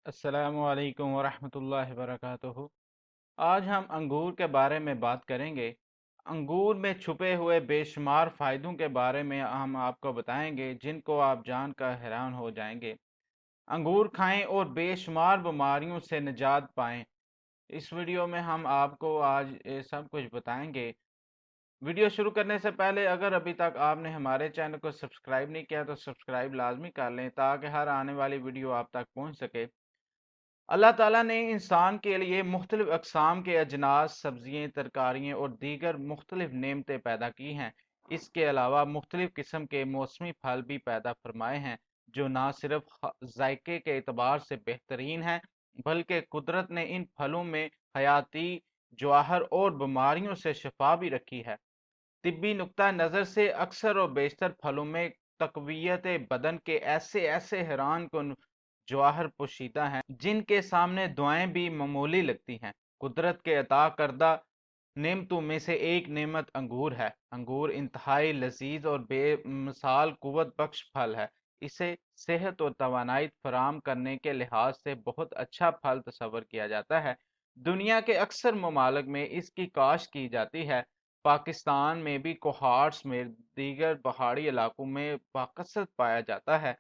السلام علیکم ورحمۃ اللہ وبرکاتہ۔ آج ہم انگور کے بارے میں بات کریں گے۔ انگور میں چھپے ہوئے بے شمار فائدوں کے بارے میں ہم آپ کو بتائیں گے جن کو آپ جان کر حیران ہو جائیں گے۔ انگور کھائیں اور بے شمار بیماریوں سے نجات پائیں۔ اس ویڈیو میں ہم آپ کو آج یہ سب کچھ بتائیں گے۔ ویڈیو شروع کرنے سے پہلے اگر ابھی تک آپ نے ہمارے چینل کو سبسکرائب نہیں کیا تو سبسکرائب لازمی کر لیں تاکہ ہر آنے والی ویڈیو آپ تک پہنچ سکے۔ اللہ تعالیٰ نے انسان کے لیے مختلف اقسام کے اجناس، سبزیاں، ترکاریاں اور دیگر مختلف نعمتیں پیدا کی ہیں۔ اس کے علاوہ مختلف قسم کے موسمی پھل بھی پیدا فرمائے ہیں جو نہ صرف ذائقے کے اعتبار سے بہترین ہیں بلکہ قدرت نے ان پھلوں میں حیاتی جواہر اور بیماریوں سے شفا بھی رکھی ہے۔ طبی نقطہ نظر سے اکثر و بیشتر پھلوں میں تقویت بدن کے ایسے ایسے حیران کن جواہر پوشیدہ ہیں جن کے سامنے دعائیں بھی معمولی لگتی ہیں۔ قدرت کے عطا کردہ نعمتوں میں سے ایک نعمت انگور ہے۔ انگور انتہائی لذیذ اور بے مثال قوت بخش پھل ہے۔ اسے صحت اور توانائی فراہم کرنے کے لحاظ سے بہت اچھا پھل تصور کیا جاتا ہے۔ دنیا کے اکثر ممالک میں اس کی کاشت کی جاتی ہے۔ پاکستان میں بھی کوہاٹس میں دیگر پہاڑی علاقوں میں بکثرت پایا جاتا ہے۔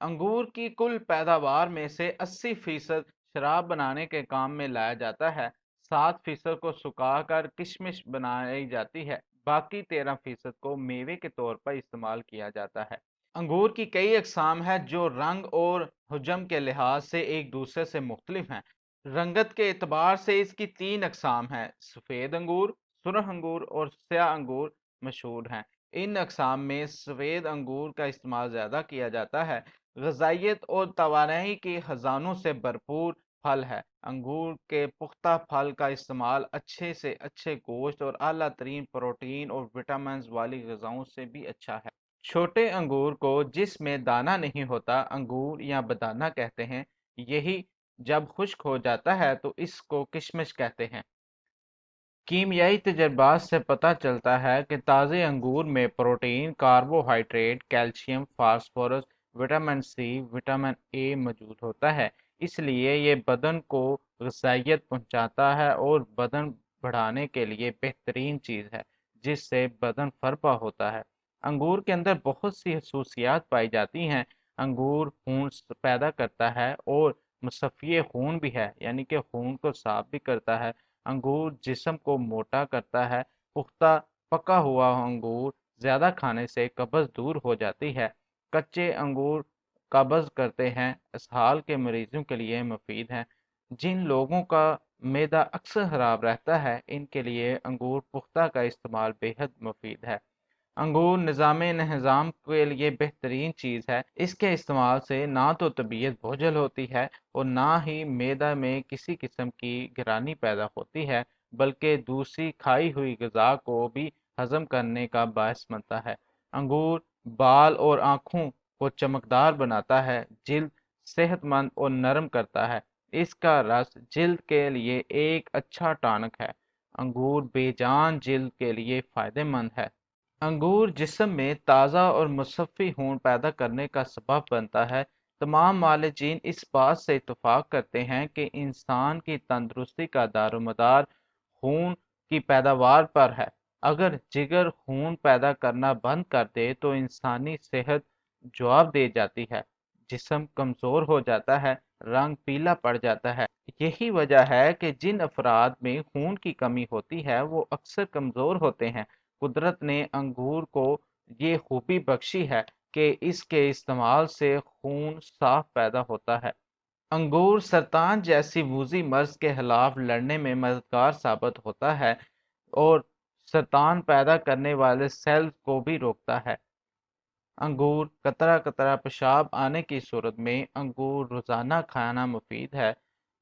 انگور کی کل پیداوار میں سے 80% شراب بنانے کے کام میں لایا جاتا ہے، 7% کو سکھا کر کشمش بنائی جاتی ہے، باقی 13% کو میوے کے طور پر استعمال کیا جاتا ہے۔ انگور کی کئی اقسام ہیں جو رنگ اور حجم کے لحاظ سے ایک دوسرے سے مختلف ہیں۔ رنگت کے اعتبار سے اس کی 3 اقسام ہیں، سفید انگور، سرخ انگور اور سیاہ انگور مشہور ہیں۔ ان اقسام میں سفید انگور کا استعمال زیادہ کیا جاتا ہے۔ غذائیت اور توانائی کے خزانوں سے بھرپور پھل ہے۔ انگور کے پختہ پھل کا استعمال اچھے سے اچھے گوشت اور اعلیٰ ترین پروٹین اور وٹامنز والی غذاؤں سے بھی اچھا ہے۔ چھوٹے انگور کو جس میں دانہ نہیں ہوتا انگور یا بدانہ کہتے ہیں، یہی جب خشک ہو جاتا ہے تو اس کو کشمش کہتے ہیں۔ کیمیائی تجربات سے پتہ چلتا ہے کہ تازے انگور میں protein, carbohydrate, calcium, phosphorus, vitamin C, vitamin A موجود ہوتا ہے۔ اس لیے یہ بدن کو غذائیت پہنچاتا ہے اور بدن بڑھانے کے لیے بہترین چیز ہے جس سے بدن فرپا ہوتا ہے۔ انگور کے اندر بہت سی خصوصیات پائی جاتی ہیں۔ انگور خون پیدا کرتا ہے اور مصفی خون بھی ہے، یعنی کہ خون کو صاف بھی کرتا ہے۔ انگور جسم کو موٹا کرتا ہے۔ پکا ہوا انگور زیادہ کھانے سے قبض دور ہو جاتی ہے۔ کچے انگور قبض کرتے ہیں، اسہال کے مریضوں کے لیے مفید ہیں۔ جن لوگوں کا معدہ اکثر خراب رہتا ہے ان کے لیے انگور پختہ کا استعمال بے حد مفید ہے۔ انگور نظام انہضام کے لیے بہترین چیز ہے۔ اس کے استعمال سے نہ تو طبیعت بوجھل ہوتی ہے اور نہ ہی معدہ میں کسی قسم کی گرانی پیدا ہوتی ہے، بلکہ دوسری کھائی ہوئی غذا کو بھی ہضم کرنے کا باعث بنتا ہے۔ انگور بال اور آنکھوں کو چمکدار بناتا ہے، جلد صحت مند اور نرم کرتا ہے۔ اس کا رس جلد کے لیے ایک اچھا ٹانک ہے۔ انگور بے جان جلد کے لیے فائدہ مند ہے۔ انگور جسم میں تازہ اور مصفی خون پیدا کرنے کا سبب بنتا ہے۔ تمام معالجین اس بات سے اتفاق کرتے ہیں کہ انسان کی تندرستی کا دار و مدار خون کی پیداوار پر ہے۔ اگر جگر خون پیدا کرنا بند کر دے تو انسانی صحت جواب دے جاتی ہے، جسم کمزور ہو جاتا ہے، رنگ پیلا پڑ جاتا ہے۔ یہی وجہ ہے کہ جن افراد میں خون کی کمی ہوتی ہے وہ اکثر کمزور ہوتے ہیں۔ قدرت نے انگور کو یہ خوبی بخشی ہے کہ اس کے استعمال سے خون صاف پیدا ہوتا ہے۔ انگور سرطان جیسی وبائی مرض کے خلاف لڑنے میں مددگار ثابت ہوتا ہے اور سرطان پیدا کرنے والے سیلز کو بھی روکتا ہے۔ انگور قطرہ قطرہ پیشاب آنے کی صورت میں انگور روزانہ کھانا مفید ہے۔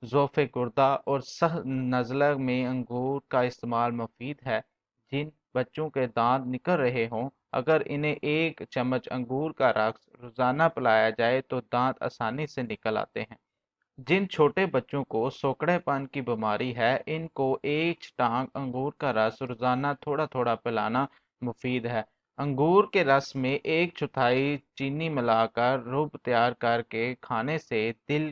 ضعف گردہ اور سخت نزلہ میں انگور کا استعمال مفید ہے۔ جن بچوں کے دانت نکل رہے ہوں، اگر انہیں 1 چمچ انگور کا رس روزانہ پلایا جائے تو دانت آسانی سے نکل آتے ہیں۔ جن چھوٹے بچوں کو سوکڑے پن کی بیماری ہے ان کو 1 چٹانک انگور کا رس روزانہ تھوڑا تھوڑا پلانا مفید ہے۔ انگور کے رس میں 1/4 چینی ملا کر رب تیار کر کے کھانے سے دل